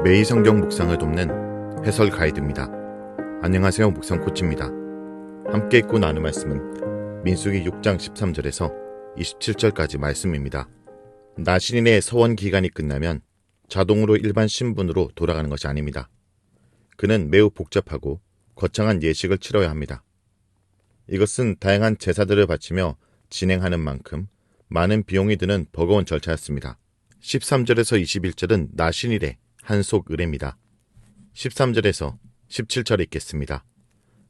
매일 성경 묵상을 돕는 해설 가이드입니다. 안녕하세요, 묵상 코치입니다. 함께 읽고 나눌 말씀은 민수기 6장 13절에서 27절까지 말씀입니다. 나신인의 서원 기간이 끝나면 자동으로 일반 신분으로 돌아가는 것이 아닙니다. 그는 매우 복잡하고 거창한 예식을 치러야 합니다. 이것은 다양한 제사들을 바치며 진행하는 만큼 많은 비용이 드는 버거운 절차였습니다. 13절에서 21절은 나신일의 한속 의례입니다. 13절에서 17절에 읽겠습니다.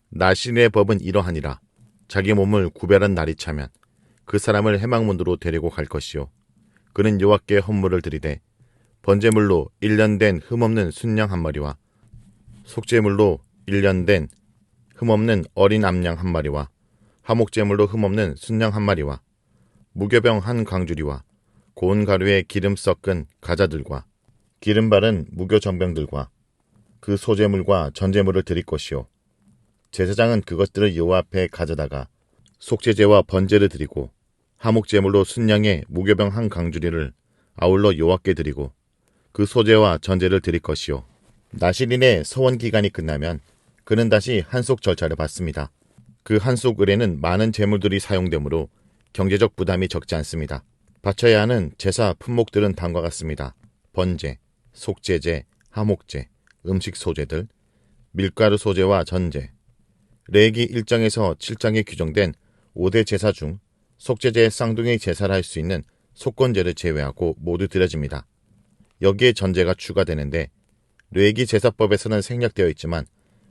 나신일의 법은 이러하니라. 자기 몸을 구별한 날이 차면 그 사람을 회막문으로 데리고 갈 것이요. 그는 여호와께 헌물을 드리되 번제물로 1년 된 흠없는 순양 한 마리와 속죄물로 1년 된 흠없는 어린 암양 한 마리와 화목제물로 흠없는 순양 한 마리와 무교병 한 강주리와 고운 가루에 기름 섞은 가자들과 기름 바른 무교전병들과 그 소제물과 전제물을 드릴 것이요. 제사장은 그것들을 여호와 앞에 가져다가 속죄제와 번제를 드리고 화목제물로 순양의 무교병 한 강주리를 아울러 여호와께 드리고 그 소제와 전제를 드릴 것이요. 나신인의 서원 기간이 끝나면 그는 다시 한속 절차를 받습니다. 그 한속 의례는 많은 제물들이 사용되므로 경제적 부담이 적지 않습니다. 바쳐야 하는 제사 품목들은 다음과 같습니다. 번제, 속죄제, 화목제, 음식 소제들, 밀가루 소제와 전제. 레위기 1장에서 7장에 규정된 5대 제사 중 속죄제 쌍둥이 제사를 할 수 있는 속건제를 제외하고 모두 드려집니다. 여기에 전제가 추가되는데 레위기 제사법에서는 생략되어 있지만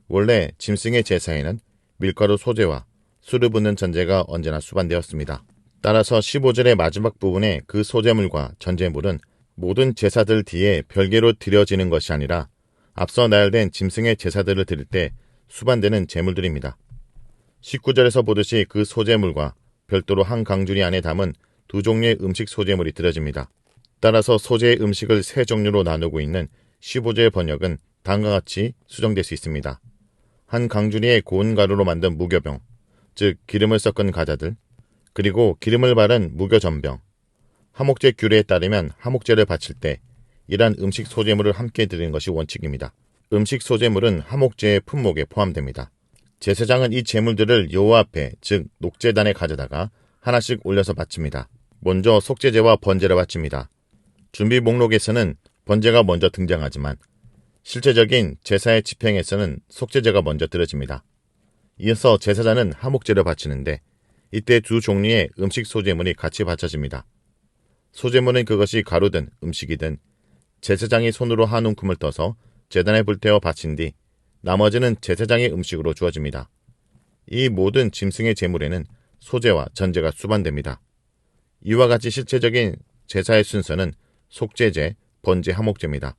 원래 짐승의 제사에는 밀가루 소제와 술을 붓는 전제가 언제나 수반되었습니다. 따라서 15절의 마지막 부분에 그 소제물과 전제물은 모든 제사들 뒤에 별개로 드려지는 것이 아니라 앞서 나열된 짐승의 제사들을 드릴 때 수반되는 제물들입니다. 19절에서 보듯이 그 소제물과 별도로 한 강주리 안에 담은 두 종류의 음식 소제물이 드려집니다. 따라서 소제의 음식을 세 종류로 나누고 있는 15절의 번역은 다음과 같이 수정될 수 있습니다. 한 강주리의 고운 가루로 만든 무교병, 즉 기름을 섞은 가자들, 그리고 기름을 바른 무교전병, 화목제 규례에 따르면 화목제를 바칠 때 이러한 음식 소제물을 함께 드리는 것이 원칙입니다. 음식 소제물은 화목제의 품목에 포함됩니다. 제사장은 이 제물들을 여호와 앞에, 즉 녹제단에 가져다가 하나씩 올려서 바칩니다. 먼저 속죄제와 번제를 바칩니다. 준비 목록에서는 번제가 먼저 등장하지만 실제적인 제사의 집행에서는 속죄제가 먼저 드려집니다. 이어서 제사장은 화목제를 바치는데 이때 두 종류의 음식 소제물이 같이 바쳐집니다. 소제물은 그것이 가루든 음식이든 제사장이 손으로 한 움큼을 떠서 제단에 불태워 바친 뒤 나머지는 제사장의 음식으로 주어집니다. 이 모든 짐승의 제물에는 소제와 전제가 수반됩니다. 이와 같이 실제적인 제사의 순서는 속죄제, 번제, 화목제입니다.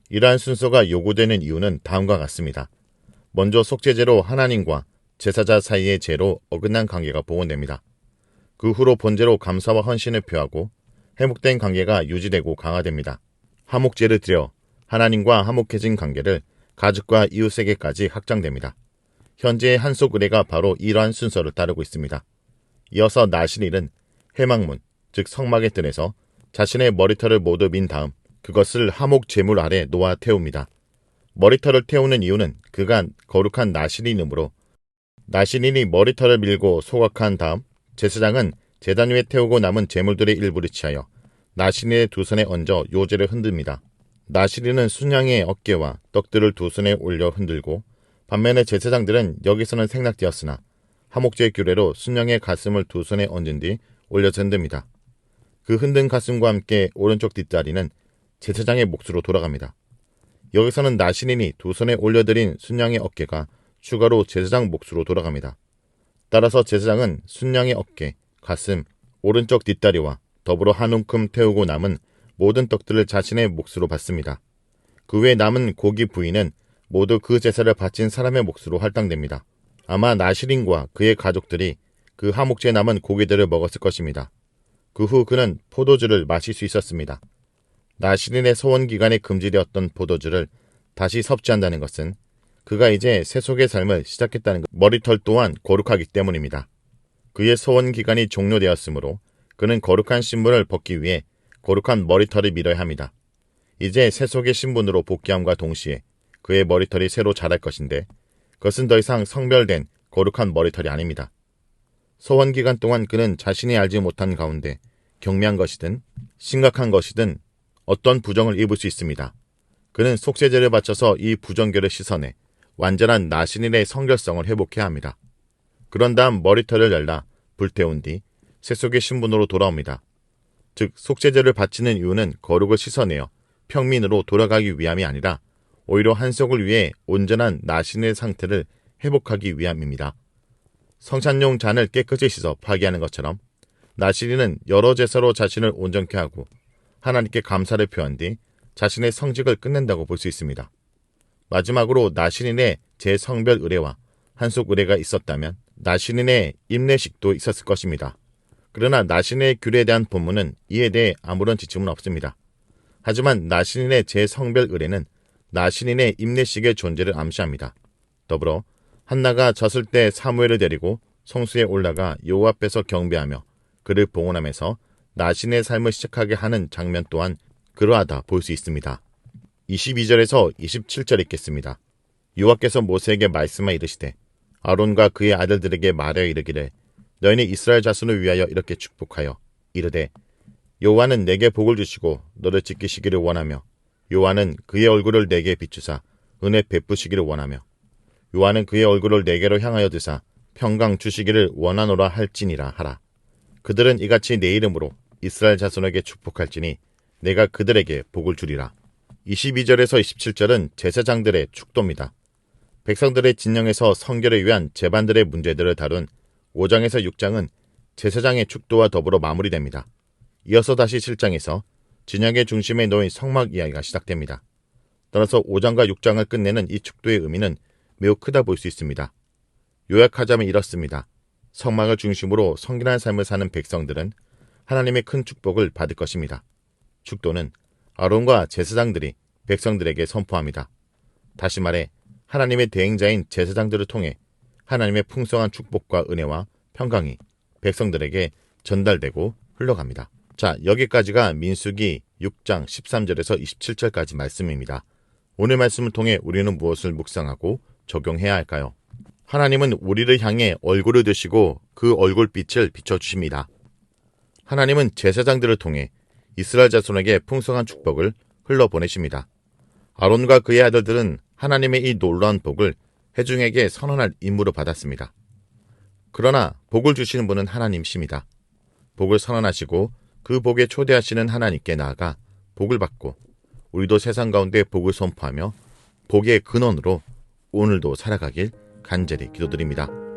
이러한 순서가 요구되는 이유는 다음과 같습니다. 먼저 속죄제로 하나님과 제사자 사이의 죄로 어긋난 관계가 복원됩니다. 그 후로 번제로 감사와 헌신을 표하고 회복된 관계가 유지되고 강화됩니다. 화목제를 드려 하나님과 화목해진 관계를 가족과 이웃에게까지 확장됩니다. 현재의 한속 의례가 바로 이러한 순서를 따르고 있습니다. 이어서 나신일은 회막문, 즉 성막의 뜰에서 자신의 머리털을 모두 민 다음 그것을 화목 제물 아래 놓아 태웁니다. 머리털을 태우는 이유는 그가 거룩한 나신인이므로 나신인이 머리털을 밀고 소각한 다음 제사장은 제단 위에 태우고 남은 제물들의 일부를 취하여 나신인의 두 손에 얹어 요제를 흔듭니다. 나신인은 순양의 어깨와 떡들을 두 손에 올려 흔들고 반면에 제사장들은 여기서는 생략되었으나 화목제 규례로 순양의 가슴을 두 손에 얹은 뒤 올려서 흔듭니다. 그 흔든 가슴과 함께 오른쪽 뒷다리는 제사장의 몫으로 돌아갑니다. 여기서는 나신인이 두 손에 올려드린 순양의 어깨가 추가로 제사장 몫으로 돌아갑니다. 따라서 제사장은 순양의 어깨, 가슴, 오른쪽 뒷다리와 더불어 한 움큼 태우고 남은 모든 떡들을 자신의 몫으로 받습니다. 그 외 남은 고기 부위는 모두 그 제사를 바친 사람의 몫으로 할당됩니다. 아마 나신인과 그의 가족들이 그 화목제에 남은 고기들을 먹었을 것입니다. 그 후 그는 포도주를 마실 수 있었습니다. 나신인의 서원 기간에 금지되었던 포도주를 다시 섭취한다는 것은 그가 이제 세속의 삶을 시작했다는 것, 머리털 또한 거룩하기 때문입니다. 그의 서원 기간이 종료되었으므로 그는 거룩한 신분을 벗기 위해 거룩한 머리털을 밀어야 합니다. 이제 세속의 신분으로 복귀함과 동시에 그의 머리털이 새로 자랄 것인데 그것은 더 이상 성별된 거룩한 머리털이 아닙니다. 소원 기간 동안 그는 자신이 알지 못한 가운데 경미한 것이든 심각한 것이든 어떤 부정을 입을 수 있습니다. 그는 속죄제를 바쳐서 이 부정결을 씻어내 완전한 나신인의 성결성을 회복해야 합니다. 그런 다음 머리털을 열라 불태운 뒤 세속의 신분으로 돌아옵니다. 즉 속죄제를 바치는 이유는 거룩을 씻어내어 평민으로 돌아가기 위함이 아니라 오히려 한속을 위해 온전한 나신의 상태를 회복하기 위함입니다. 성찬용 잔을 깨끗이 씻어 파기하는 것처럼 나신인은 여러 제사로 자신을 온전케 하고 하나님께 감사를 표한 뒤 자신의 성직을 끝낸다고 볼 수 있습니다. 마지막으로 나신인의 제성별 의례와 한속 의례가 있었다면 나신인의 임례식도 있었을 것입니다. 그러나 나신인의 규례에 대한 본문은 이에 대해 아무런 지침은 없습니다. 하지만 나신인의 제성별 의례는 나신인의 임례식의 존재를 암시합니다. 더불어 한나가 젖을 때 사무엘을 데리고 성수에 올라가 여호와 앞에서 경배하며 그를 봉헌하면서 나신의 삶을 시작하게 하는 장면 또한 그러하다 볼 수 있습니다. 22절에서 27절 읽겠습니다. 여호와께서 모세에게 말씀하 이르시되 아론과 그의 아들들에게 말하여 이르기를 너희는 이스라엘 자손을 위하여 이렇게 축복하여 이르되 여호와는 내게 복을 주시고 너를 지키시기를 원하며 여호와는 그의 얼굴을 내게 비추사 은혜 베푸시기를 원하며 여호와는 그의 얼굴을 내게로 향하여 드사 평강 주시기를 원하노라 할지니라 하라. 그들은 이같이 내 이름으로 이스라엘 자손에게 축복할지니 내가 그들에게 복을 주리라. 22절에서 27절은 제사장들의 축도입니다. 백성들의 진영에서 성결을 위한 제반들의 문제들을 다룬 5장에서 6장은 제사장의 축도와 더불어 마무리됩니다. 이어서 다시 7장에서 진영의 중심에 놓인 성막 이야기가 시작됩니다. 따라서 5장과 6장을 끝내는 이 축도의 의미는 매우 크다 볼 수 있습니다. 요약하자면 이렇습니다. 성막을 중심으로 성결한 삶을 사는 백성들은 하나님의 큰 축복을 받을 것입니다. 축도는 아론과 제사장들이 백성들에게 선포합니다. 다시 말해 하나님의 대행자인 제사장들을 통해 하나님의 풍성한 축복과 은혜와 평강이 백성들에게 전달되고 흘러갑니다. 자, 여기까지가 민수기 6장 13절에서 27절까지 말씀입니다. 오늘 말씀을 통해 우리는 무엇을 묵상하고 적용해야 할까요? 하나님은 우리를 향해 얼굴을 드시고 그 얼굴빛을 비춰주십니다. 하나님은 제사장들을 통해 이스라엘 자손에게 풍성한 축복을 흘러보내십니다. 아론과 그의 아들들은 하나님의 이 놀라운 복을 회중에게 선언할 임무를 받았습니다. 그러나 복을 주시는 분은 하나님이십니다. 복을 선언하시고 그 복에 초대하시는 하나님께 나아가 복을 받고 우리도 세상 가운데 복을 선포하며 복의 근원으로 오늘도 살아가길 간절히 기도드립니다.